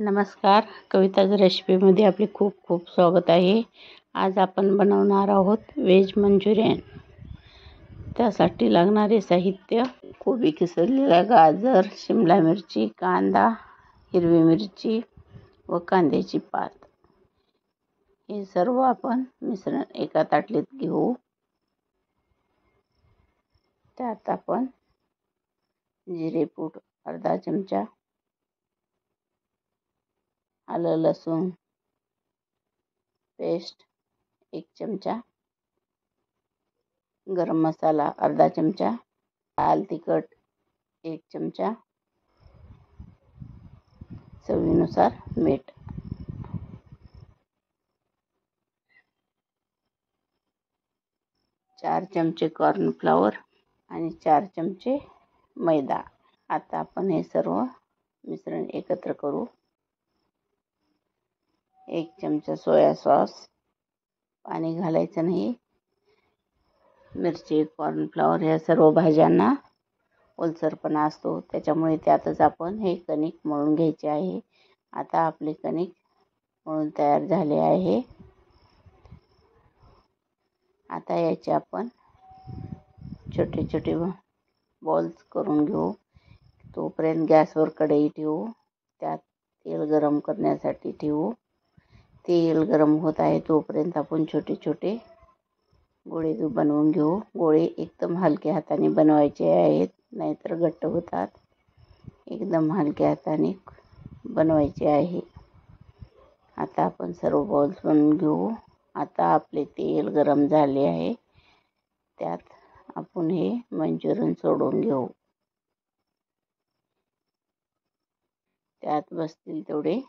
नमस्कार, कविताज रेसिपीमध्ये आपले खूप खूप स्वागत आहे. आज आपण बनवणार आहोत व्हेज मंचुरियन. त्यासाठी लागणारे साहित्य: कोबी किसलेला, गाजर, शिमला मिरची, कांदा, हिरवी मिरची व कांद्याची पात. हे सर्व आपण मिश्रण एका ताटलीत घेऊ. त्यात आपण जिरे पूड अर्धा चमचा, आलं लसूण पेस्ट 1 चमचा, गरम मसाला अर्धा चमचा, लाल तिखट 1 चमचा, चवीनुसार मीठ. चार चमचे कॉर्नफ्लॉवर आणि 4 चमचे मैदा. आता आपण हे सर्व मिश्रण एकत्र करू. 1 चमचा सोया सॉस, पाणी घालायचं नाही. मिरची, कॉर्नफ्लॉवर या सर्व भाज्यांना ओलसरपणा असतो, त्याच्यामुळे त्यातच आपण हे कणिक मळून घ्यायचे आहे. आता आपले कणिक मळून तयार झाले आहे. आता याचे आपण छोटे छोटे बॉल्स करून घेऊ. तोपर्यंत गॅसवर कढई ठेवू. त्यात तेल गरम करण्यासाठी ठेवू. तेल गरम होत आहे तोपर्यंत आपण छोटे छोटे गोळे बनवून घेऊ. गोळे एकदम हलक्या हाताने बनवायचे आहेत, नाहीतर घट्ट होतात. एकदम हलक्या हाताने बनवायचे आहे. आता आपण सर्व बॉल्स बनवून घेऊ. आता आपले तेल गरम झाले आहे, त्यात आपण हे मंचुरियन सोडून घेऊ. त्यात बसतील तेवढे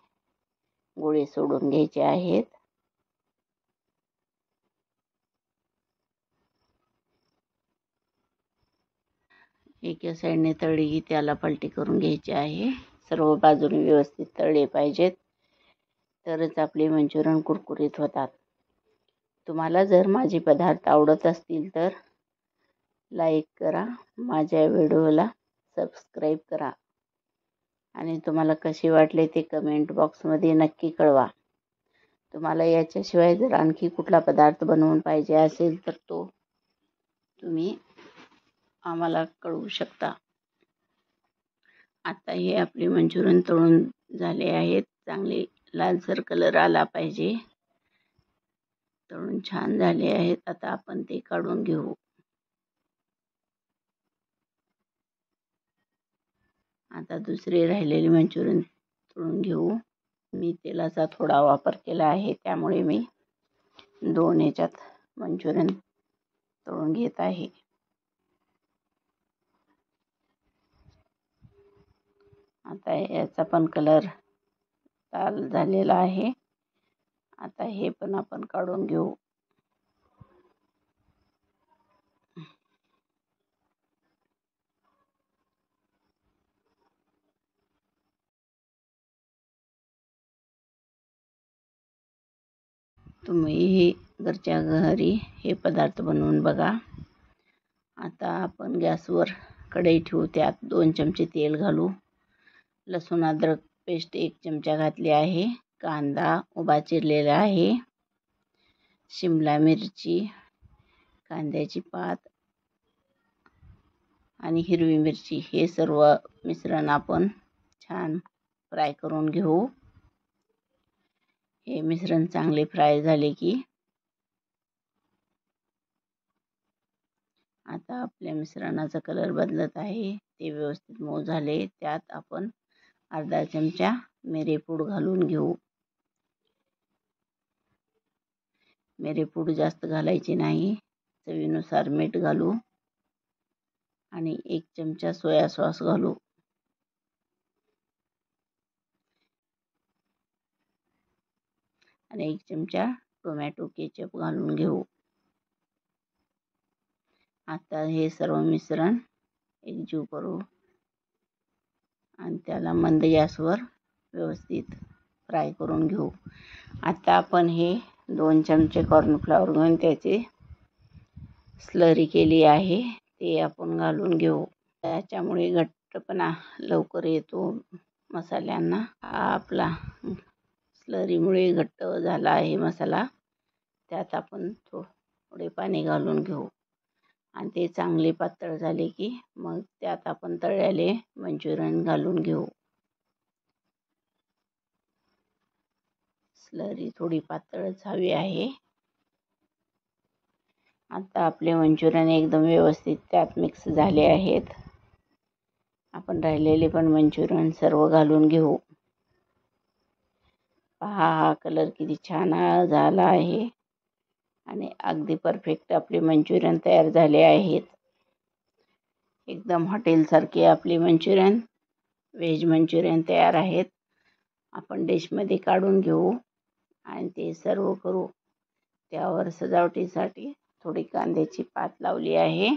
गोळे सोडून घ्यायचे आहेत. एका साईडने तळली की त्याला पलटी करून घ्यायची आहे. सर्व बाजूने व्यवस्थित तळले पाहिजेत, तरच आपले मंचुरियन कुरकुरीत होतात. तुम्हाला जर माझे पदार्थ आवडत असतील तर लाईक करा, माझ्या व्हिडिओला सबस्क्राईब करा आणि तुम्हाला कसे वाटले ते कमेंट बॉक्समध्ये नक्की कळवा. तुम्हाला याच्याशिवाय जर आणखी कुठला पदार्थ बनवून पाहिजे असेल तर तो तुम्ही आम्हाला कळवू शकता. आता हे आपले मंचुरियन तळून झाले आहेत. चांगले लालसर कलर आला पाहिजे. तळून छान झाले आहेत. आता आपण ते काढून घेऊ. आता दुसरे राहिलेले मंचुरियन तळून घेऊ. मी तेलाचा थोडा वापर केला आहे, त्यामुळे मी 2 ह्याच्यात मंचुरियन तळून घेत आहे. आता याचा पण कलर लाल झालेला आहे. आता हे पण आपण काढून घेऊ. तुम्ही घरच्या घरी हे पदार्थ बनवून बघा. आता आपण गॅसवर कढई ठेवू. त्यात 2 चमचे तेल घालू. लसूण अद्रक पेस्ट 1 चमचा घातली आहे. कांदा उभा चिरलेला आहे. शिमला मिरची, कांद्याची पात आणि हिरवी मिरची हे सर्व मिश्रण आपण छान फ्राय करून घेऊ. हे मिश्रण चांगले फ्राय झाले की आता आपल्या मिश्रणाचा कलर बदलत आहे. ते व्यवस्थित मऊ झाले. त्यात आपण अर्धा चमचा मिरेपूड घालून घेऊ. मिरेपूड जास्त घालायची नाही. चवीनुसार मीठ घालू आणि 1 चमचा सोया सॉस घालू. आणि 1 चमचा टोमॅटो केचप घालून घेऊ. आता हे सर्व मिश्रण एकजीव करू आणि त्याला मंद गॅसवर व्यवस्थित फ्राय करून घेऊ. आता आपण हे 2 चमचे कॉर्नफ्लॉवर घेऊन त्याची स्लरी केली आहे, ते आपण घालून घेऊ. त्याच्यामुळे घट्टपणा लवकर येतो मसाल्यांना. हा आपला स्लरीमुळे घट्ट झाला आहे मसाला. त्यात आपण थोडे पाणी घालून घेऊ आणि ते चांगले पातळ झाले की मग त्यात आपण तळलेले मंचुरियन घालून घेऊ. स्लरी थोडी पातळच हवी आहे. आता आपले मंचुरियन एकदम व्यवस्थित त्यात मिक्स झाले आहेत. आपण राहिलेले पण मंचुरियन सर्व घालून घेऊ. पहा हा कलर किती छान झाला आहे आणि अगदी परफेक्ट आपले मंचुरियन तयार झाले आहेत. एकदम हॉटेलसारखे आपले मंचुरियन, व्हेज मंचुरियन तयार आहेत. आपण डिशमध्ये काढून घेऊ आणि ते सर्व करू. त्यावर सजावटीसाठी थोडी कांद्याची पात लावली आहे.